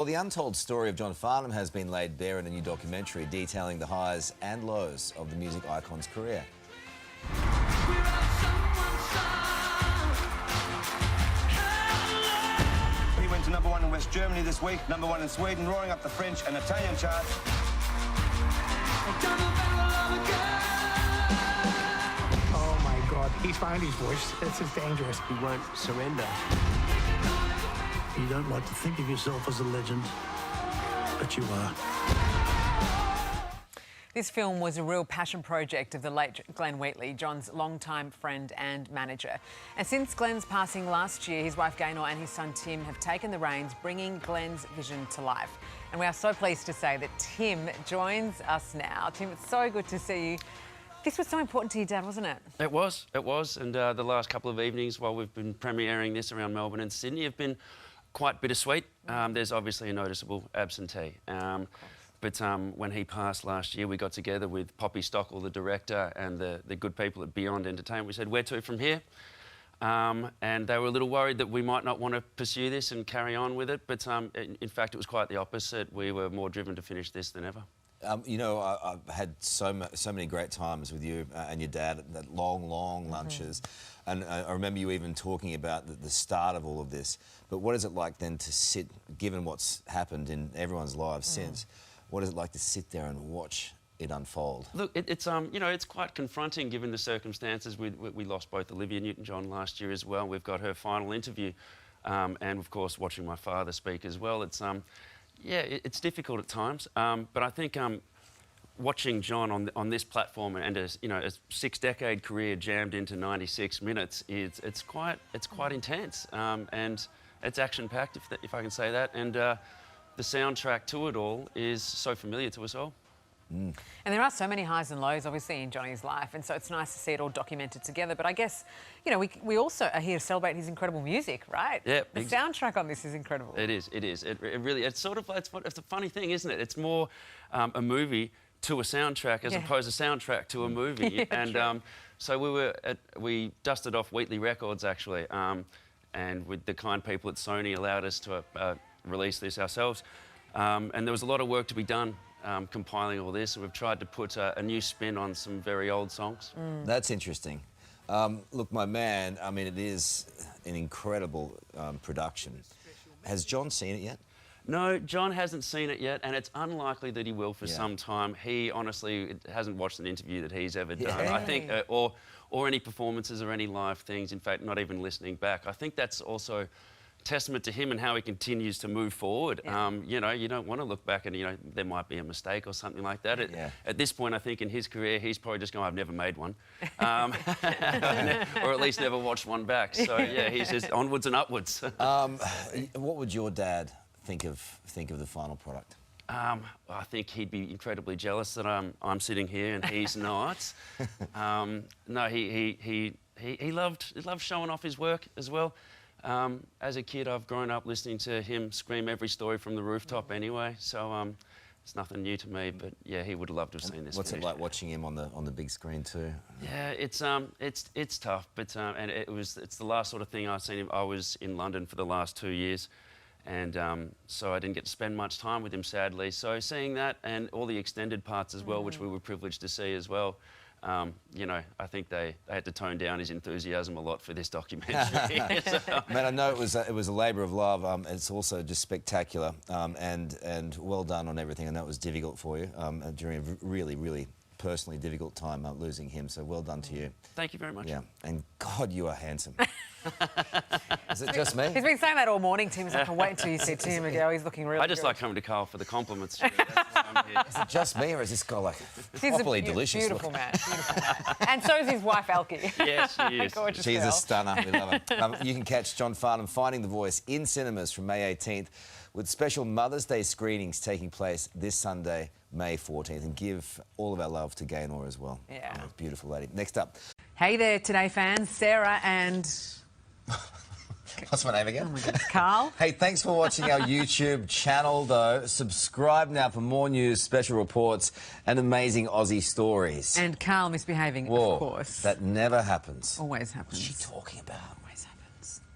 Well, the untold story of John Farnham has been laid bare in a new documentary detailing the highs and lows of the music icon's career. He went to #1 in West Germany this week, #1 in Sweden, roaring up the French and Italian charts. Oh my God, he's found his voice. This is dangerous. He won't surrender. You don't like to think of yourself as a legend, but you are. This film was a real passion project of the late Glenn Wheatley, John's longtime friend and manager. And since Glenn's passing last year, his wife Gaynor and his son Tim have taken the reins, bringing Glenn's vision to life. And we are so pleased to say that Tim joins us now. Tim, it's so good to see you. This was so important to your dad, wasn't it? It was. And the last couple of evenings while we've been premiering this around Melbourne and Sydney have been quite bittersweet. There's obviously a noticeable absentee. But when he passed last year, we got together with Poppy Stockwell, the director, and the good people at Beyond Entertainment. We said, where to from here? And they were a little worried that we might not want to pursue this and carry on with it. But in fact, it was quite the opposite. We were more driven to finish this than ever. You know, I've had so many great times with you and your dad at long lunches. And I remember you even talking about the start of all of this. But what is it like then to sit, given what's happened in everyone's lives since, what is it like to sit there and watch it unfold? Look, it's you know, it's quite confronting given the circumstances. We lost both Olivia Newton-John last year as well. We've got her final interview, and of course watching my father speak as well. It's yeah, it's difficult at times. But I think watching John on this platform and a 6-decade career jammed into 96 minutes, it's quite intense, and it's action-packed, if I can say that. And the soundtrack to it all is so familiar to us all. And there are so many highs and lows, obviously, in Johnny's life, and so it's nice to see it all documented together. But I guess, you know, we also are here to celebrate his incredible music, right? Yeah. The soundtrack on this is incredible. It is. It really. It's sort of. It's a funny thing, isn't it? It's more a movie to a soundtrack as opposed to soundtrack to a movie. Yeah, and so we dusted off Wheatley Records actually, and with the kind people at Sony allowed us to release this ourselves. And there was a lot of work to be done. Compiling all this, and we've tried to put a new spin on some very old songs. That's interesting. Look, my man, I mean, it is an incredible production. Has John seen it yet? No, John hasn't seen it yet, and it's unlikely that he will for some time. He honestly hasn't watched an interview that he's ever done. I think, or any performances or any live things. In fact, not even listening back. I think that's also testament to him and how he continues to move forward. You know, you don't want to look back and, you know, there might be a mistake or something like that. At this point, I think, in his career, he's probably just going, I've never made one. Or at least never watched one back. So, yeah, he's just onwards and upwards. What would your dad think of the final product? I think he'd be incredibly jealous that I'm sitting here and he's not. No, he loved showing off his work as well. As a kid, I've grown up listening to him scream every story from the rooftop anyway, so it's nothing new to me. But yeah, he would love to have seen this. What's it like watching him on the big screen too? Yeah, it's tough, but and it's the last sort of thing I've seen him. I was in London for the last 2 years, and so I didn't get to spend much time with him, sadly. So seeing that and all the extended parts as well, which we were privileged to see as well. You know, I think they had to tone down his enthusiasm a lot for this documentary. Man, I know it was a labour of love. It's also just spectacular, and well done on everything. I know it was difficult for you during a really personally difficult time losing him. So well done to you. Thank you very much. Yeah, and God, you are handsome. Is it just me? He's been saying that all morning. Tim was like, I'll wait until you see Tim again. He's looking really I just good. like coming to Carl for the compliments. That's why I'm here. Is it just me, or is this guy like properly delicious? Beautiful man. And so is his wife, Elkie. Yes, she is. Gorgeous She's girl. a stunner. We love her. You can catch John Farnham Finding the Voice in cinemas from May 18th, with special Mother's Day screenings taking place this Sunday, May 14th. And give all of our love to Gaynor as well. Yeah. Oh, beautiful lady. Next up. Hey there, Today fans. Sarah and... What's my name again? Oh my God, Carl. Hey, thanks for watching our YouTube channel, though. Subscribe now for more news, special reports, and amazing Aussie stories. And Carl misbehaving, Whoa, of course. That never happens. Always happens. What's she talking about? Always happens.